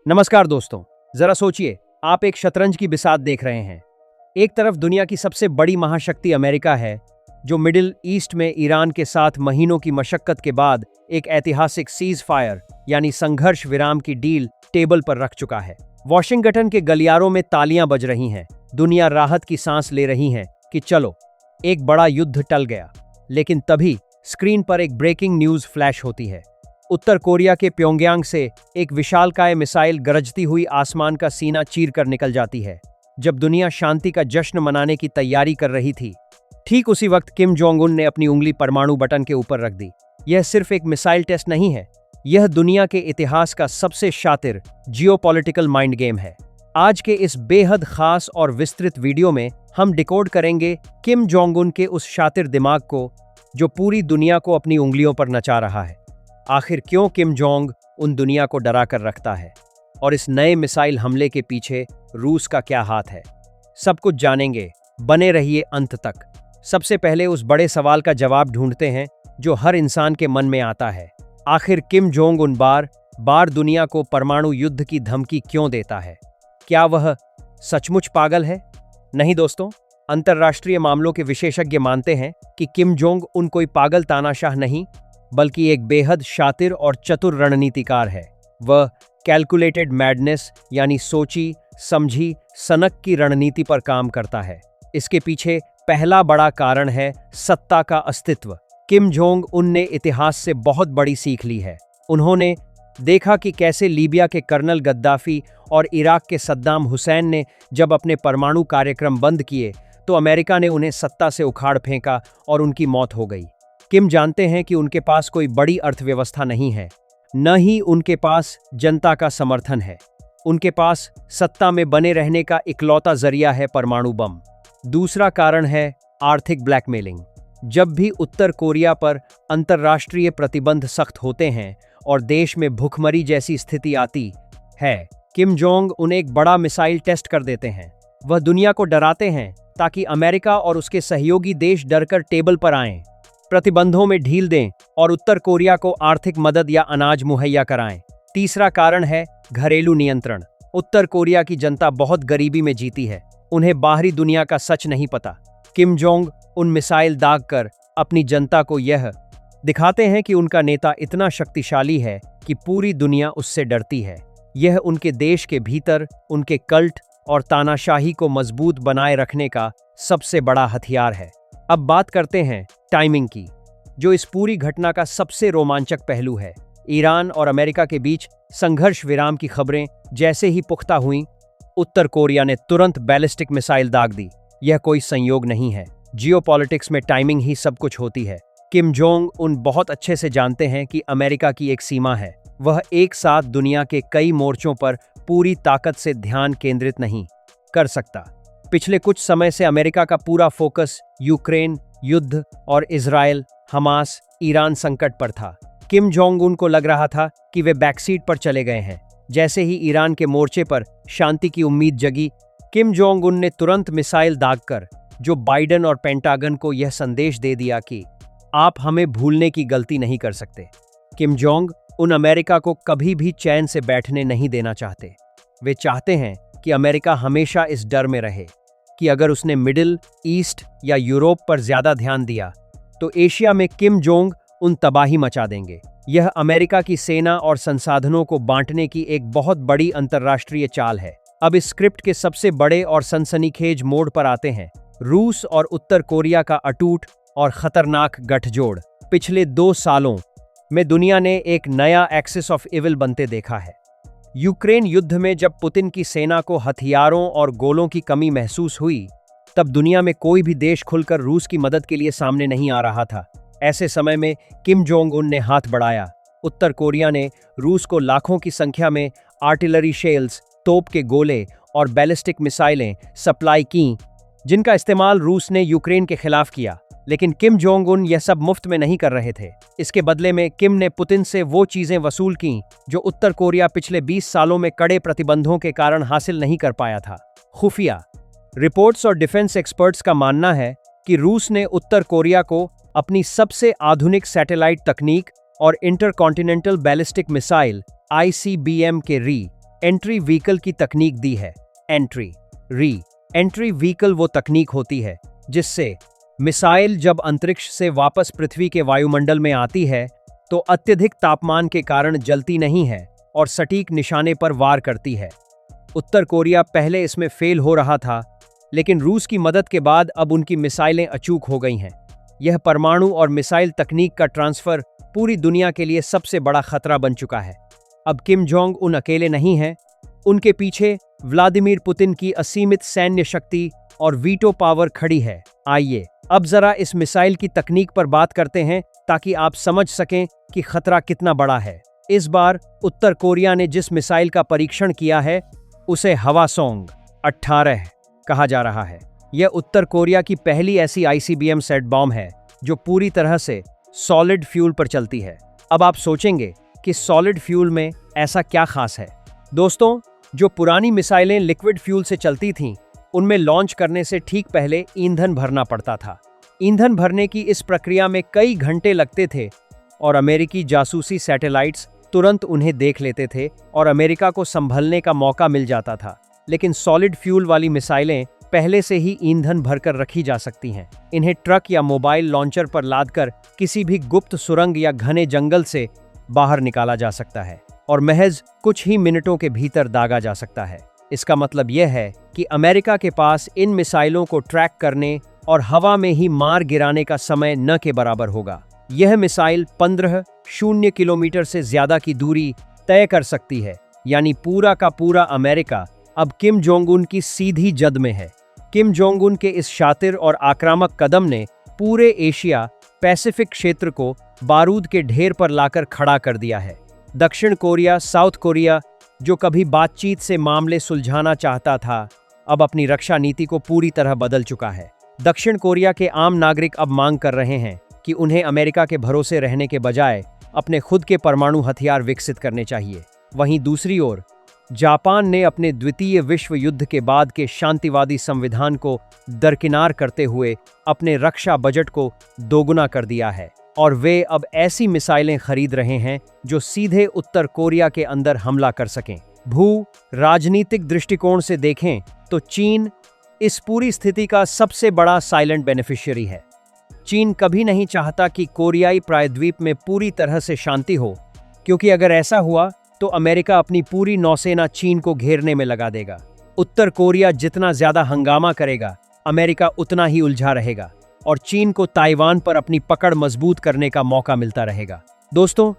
नमस्कार दोस्तों, जरा सोचिए, आप एक शतरंज की बिसात देख रहे हैं। एक तरफ दुनिया की सबसे बड़ी महाशक्ति अमेरिका है, जो मिडिल ईस्ट में ईरान के साथ महीनों की मशक्कत के बाद एक ऐतिहासिक सीज फायर यानी संघर्ष विराम की डील टेबल पर रख चुका है। वॉशिंगटन के गलियारों में तालियां बज रही हैं, दुनिया राहत की सांस ले रही है कि चलो, एक बड़ा युद्ध टल गया। लेकिन तभी स्क्रीन पर एक ब्रेकिंग न्यूज फ्लैश होती है। उत्तर कोरिया के प्योंगयांग से एक विशालकाय मिसाइल गरजती हुई आसमान का सीना चीर कर निकल जाती है। जब दुनिया शांति का जश्न मनाने की तैयारी कर रही थी, ठीक उसी वक्त किम जोंग उन ने अपनी उंगली परमाणु बटन के ऊपर रख दी। यह सिर्फ एक मिसाइल टेस्ट नहीं है, यह दुनिया के इतिहास का सबसे शातिर जियोपॉलिटिकल माइंड गेम है। आज के इस बेहद खास और विस्तृत वीडियो में हम डिकोड करेंगे किम जोंग उन के उस शातिर दिमाग को, जो पूरी दुनिया को अपनी उंगलियों पर नचा रहा है। आखिर क्यों किम जोंग उन दुनिया को डरा कर रखता है, और इस नए मिसाइल हमले के पीछे रूस का क्या हाथ है, सब कुछ जानेंगे। बने रहिए अंत तक। सबसे पहले उस बड़े सवाल का जवाब ढूंढते हैं जो हर इंसान के मन में आता है। आखिर किम जोंग उन बार बार दुनिया को परमाणु युद्ध की धमकी क्यों देता है? क्या वह सचमुच पागल है? नहीं दोस्तों, अंतर्राष्ट्रीय मामलों के विशेषज्ञ मानते हैं कि किम जोंग उन कोई पागल तानाशाह नहीं, बल्कि एक बेहद शातिर और चतुर रणनीतिकार है। वह कैलकुलेटेड मैडनेस यानी सोची समझी सनक की रणनीति पर काम करता है। इसके पीछे पहला बड़ा कारण है सत्ता का अस्तित्व। किम जोंग उन ने इतिहास से बहुत बड़ी सीख ली है। उन्होंने देखा कि कैसे लीबिया के कर्नल गद्दाफी और इराक के सद्दाम हुसैन ने जब अपने परमाणु कार्यक्रम बंद किए तो अमेरिका ने उन्हें सत्ता से उखाड़ फेंका और उनकी मौत हो गई। किम जानते हैं कि उनके पास कोई बड़ी अर्थव्यवस्था नहीं है, न ही उनके पास जनता का समर्थन है। उनके पास सत्ता में बने रहने का इकलौता जरिया है परमाणु बम। दूसरा कारण है आर्थिक ब्लैकमेलिंग। जब भी उत्तर कोरिया पर अंतर्राष्ट्रीय प्रतिबंध सख्त होते हैं और देश में भुखमरी जैसी स्थिति आती है, किम जोंग उन्हें एक बड़ा मिसाइल टेस्ट कर देते हैं। वह दुनिया को डराते हैं ताकि अमेरिका और उसके सहयोगी देश डरकर टेबल पर आएं, प्रतिबंधों में ढील दें और उत्तर कोरिया को आर्थिक मदद या अनाज मुहैया कराएं। तीसरा कारण है घरेलू नियंत्रण। उत्तर कोरिया की जनता बहुत गरीबी में जीती है, उन्हें बाहरी दुनिया का सच नहीं पता। किम जोंग उन मिसाइल दाग कर अपनी जनता को यह दिखाते हैं कि उनका नेता इतना शक्तिशाली है कि पूरी दुनिया उससे डरती है। यह उनके देश के भीतर उनके कल्ट और तानाशाही को मजबूत बनाए रखने का सबसे बड़ा हथियार है। अब बात करते हैं टाइमिंग की, जो इस पूरी घटना का सबसे रोमांचक पहलू है। ईरान और अमेरिका के बीच संघर्ष विराम की खबरें जैसे ही पुख्ता हुईं, उत्तर कोरिया ने तुरंत बैलिस्टिक मिसाइल दाग दी। यह कोई संयोग नहीं है, जियोपॉलिटिक्स में टाइमिंग ही सब कुछ होती है। किम जोंग उन बहुत अच्छे से जानते हैं कि अमेरिका की एक सीमा है। वह एक साथ दुनिया के कई मोर्चों पर पूरी ताकत से ध्यान केंद्रित नहीं कर सकता। पिछले कुछ समय से अमेरिका का पूरा फोकस यूक्रेन युद्ध और इजराइल हमास ईरान संकट पर था। किम जोंग उन को लग रहा था कि वे बैकसीट पर चले गए हैं। जैसे ही ईरान के मोर्चे पर शांति की उम्मीद जगी, किम जोंग उन ने तुरंत मिसाइल दागकर जो बाइडेन और पेंटागन को यह संदेश दे दिया कि आप हमें भूलने की गलती नहीं कर सकते। किम जोंग उन अमेरिका को कभी भी चैन से बैठने नहीं देना चाहते। वे चाहते हैं कि अमेरिका हमेशा इस डर में रहे कि अगर उसने मिडिल ईस्ट या यूरोप पर ज्यादा ध्यान दिया तो एशिया में किम जोंग उन तबाही मचा देंगे। यह अमेरिका की सेना और संसाधनों को बांटने की एक बहुत बड़ी अंतर्राष्ट्रीय चाल है। अब इस स्क्रिप्ट के सबसे बड़े और सनसनीखेज मोड पर आते हैं, रूस और उत्तर कोरिया का अटूट और खतरनाक गठजोड़। पिछले 2 सालों में दुनिया ने एक नया एक्सिस ऑफ इविल बनते देखा है। यूक्रेन युद्ध में जब पुतिन की सेना को हथियारों और गोलों की कमी महसूस हुई, तब दुनिया में कोई भी देश खुलकर रूस की मदद के लिए सामने नहीं आ रहा था। ऐसे समय में किम जोंग उन ने हाथ बढ़ाया। उत्तर कोरिया ने रूस को लाखों की संख्या में आर्टिलरी शेल्स, तोप के गोले और बैलिस्टिक मिसाइलें सप्लाई की, जिनका इस्तेमाल रूस ने यूक्रेन के खिलाफ किया। लेकिन किम जोंग उन यह सब मुफ्त में नहीं कर रहे थे। इसके बदले में किम ने पुतिन से वो चीजें वसूल की जो उत्तर कोरिया पिछले 20 सालों में कड़े प्रतिबंधों के कारण हासिल नहीं कर पाया था। खुफिया रिपोर्ट्स और डिफेंस एक्सपर्ट्स का मानना है कि रूस ने उत्तर कोरिया को अपनी सबसे आधुनिक सैटेलाइट तकनीक और इंटरकॉन्टिनेंटल बैलिस्टिक मिसाइल (ICBM) के एंट्री व्हीकल की तकनीक दी है। एंट्री व्हीकल वो तकनीक होती है जिससे मिसाइल जब अंतरिक्ष से वापस पृथ्वी के वायुमंडल में आती है तो अत्यधिक तापमान के कारण जलती नहीं है और सटीक निशाने पर वार करती है। उत्तर कोरिया पहले इसमें फेल हो रहा था, लेकिन रूस की मदद के बाद अब उनकी मिसाइलें अचूक हो गई हैं। यह परमाणु और मिसाइल तकनीक का ट्रांसफर पूरी दुनिया के लिए सबसे बड़ा खतरा बन चुका है। अब किम जोंग उन अकेले नहीं हैं, उनके पीछे व्लादिमीर पुतिन की असीमित सैन्य शक्ति और वीटो पावर खड़ी है। आइए अब जरा इस मिसाइल की तकनीक पर बात करते हैं ताकि आप समझ सकें कि खतरा कितना बड़ा है। इस बार उत्तर कोरिया ने जिस मिसाइल का परीक्षण किया है उसे हवासोंग 18 कहा जा रहा है। यह उत्तर कोरिया की पहली ऐसी आईसीबीएम सेट बॉम्ब है जो पूरी तरह से सॉलिड फ्यूल पर चलती है। अब आप सोचेंगे कि सॉलिड फ्यूल में ऐसा क्या खास है। दोस्तों, जो पुरानी मिसाइलें लिक्विड फ्यूल से चलती थीं, उनमें लॉन्च करने से ठीक पहले ईंधन भरना पड़ता था। ईंधन भरने की इस प्रक्रिया में कई घंटे लगते थे और अमेरिकी जासूसी सैटेलाइट्स तुरंत उन्हें देख लेते थे और अमेरिका को संभलने का मौका मिल जाता था। लेकिन सॉलिड फ्यूल वाली मिसाइलें पहले से ही ईंधन भरकर रखी जा सकती हैं। इन्हें ट्रक या मोबाइल लॉन्चर पर लादकर किसी भी गुप्त सुरंग या घने जंगल से बाहर निकाला जा सकता है और महज कुछ ही मिनटों के भीतर दागा जा सकता है। इसका मतलब यह है कि अमेरिका के पास इन मिसाइलों को ट्रैक करने और हवा में ही मार गिराने का समय न के बराबर होगा। यह मिसाइल 15 किलोमीटर से ज्यादा की दूरी तय कर सकती है, यानी पूरा का पूरा अमेरिका अब किम जोंग उन की सीधी जद में है। किम जोंग उन के इस शातिर और आक्रामक कदम ने पूरे एशिया पैसिफिक क्षेत्र को बारूद के ढेर पर लाकर खड़ा कर दिया है। दक्षिण कोरिया, साउथ कोरिया, जो कभी बातचीत से मामले सुलझाना चाहता था, अब अपनी रक्षा नीति को पूरी तरह बदल चुका है। दक्षिण कोरिया के आम नागरिक अब मांग कर रहे हैं कि उन्हें अमेरिका के भरोसे रहने के बजाय अपने खुद के परमाणु हथियार विकसित करने चाहिए। वहीं दूसरी ओर जापान ने अपने द्वितीय विश्व युद्ध के बाद के शांतिवादी संविधान को दरकिनार करते हुए अपने रक्षा बजट को दोगुना कर दिया है और वे अब ऐसी मिसाइलें खरीद रहे हैं जो सीधे उत्तर कोरिया के अंदर हमला कर सकें। भू राजनीतिक दृष्टिकोण से देखें तो चीन इस पूरी स्थिति का सबसे बड़ा साइलेंट बेनिफिशियरी है। चीन कभी नहीं चाहता कि कोरियाई प्रायद्वीप में पूरी तरह से शांति हो, क्योंकि अगर ऐसा हुआ तो अमेरिका अपनी पूरी नौसेना चीन को घेरने में लगा देगा। उत्तर कोरिया जितना ज्यादा हंगामा करेगा, अमेरिका उतना ही उलझा रहेगा और चीन को ताइवान पर अपनी पकड़ मजबूत करने का मौका मिलता रहेगा। दोस्तों,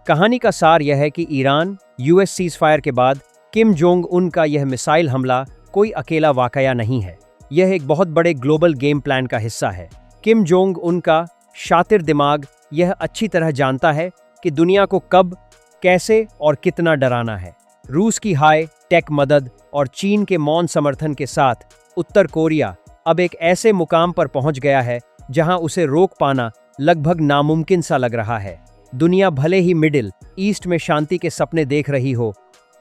कहानी का सार यह है कि ईरान यूएस सीज़फायर के बाद किम जोंग उन का यह मिसाइल हमला कोई अकेला वाकया नहीं है। यह एक बहुत बड़े ग्लोबल गेम प्लान का हिस्सा है। किम जोंग उन का शातिर दिमाग यह अच्छी तरह जानता है कि दुनिया को कब, कैसे और कितना डराना है। रूस की हाई टेक मदद और चीन के मौन समर्थन के साथ उत्तर कोरिया अब एक ऐसे मुकाम पर पहुंच गया है जहां उसे रोक पाना लगभग नामुमकिन सा लग रहा है। दुनिया भले ही मिडिल ईस्ट में शांति के सपने देख रही हो,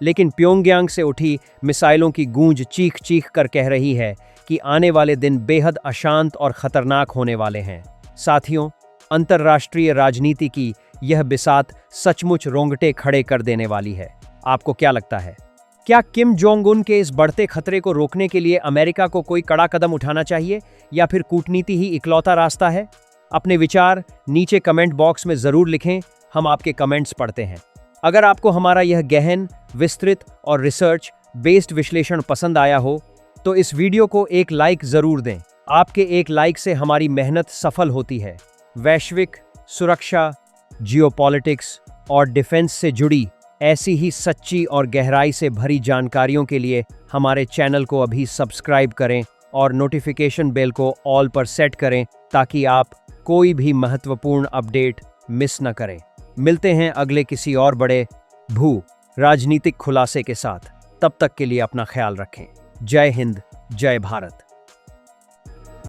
लेकिन प्योंगयांग से उठी मिसाइलों की गूंज चीख चीख कर कह रही है कि आने वाले दिन बेहद अशांत और खतरनाक होने वाले हैं। साथियों, अंतर्राष्ट्रीय राजनीति की यह बिसात सचमुच रोंगटे खड़े कर देने वाली है। आपको क्या लगता है? क्या किम जोंग उन के इस बढ़ते खतरे को रोकने के लिए अमेरिका को कोई कड़ा कदम उठाना चाहिए या फिर कूटनीति ही इकलौता रास्ता है? अपने विचार नीचे कमेंट बॉक्स में जरूर लिखें, हम आपके कमेंट्स पढ़ते हैं। अगर आपको हमारा यह गहन, विस्तृत और रिसर्च बेस्ड विश्लेषण पसंद आया हो तो इस वीडियो को एक लाइक जरूर दें। आपके एक लाइक से हमारी मेहनत सफल होती है। वैश्विक सुरक्षा, जियोपॉलिटिक्स और डिफेंस से जुड़ी ऐसी ही सच्ची और गहराई से भरी जानकारियों के लिए हमारे चैनल को अभी सब्सक्राइब करें और नोटिफिकेशन बेल को ऑल पर सेट करें ताकि आप कोई भी महत्वपूर्ण अपडेट मिस न करें। मिलते हैं अगले किसी और बड़े भू राजनीतिक खुलासे के साथ। तब तक के लिए अपना ख्याल रखें। जय हिंद, जय भारत।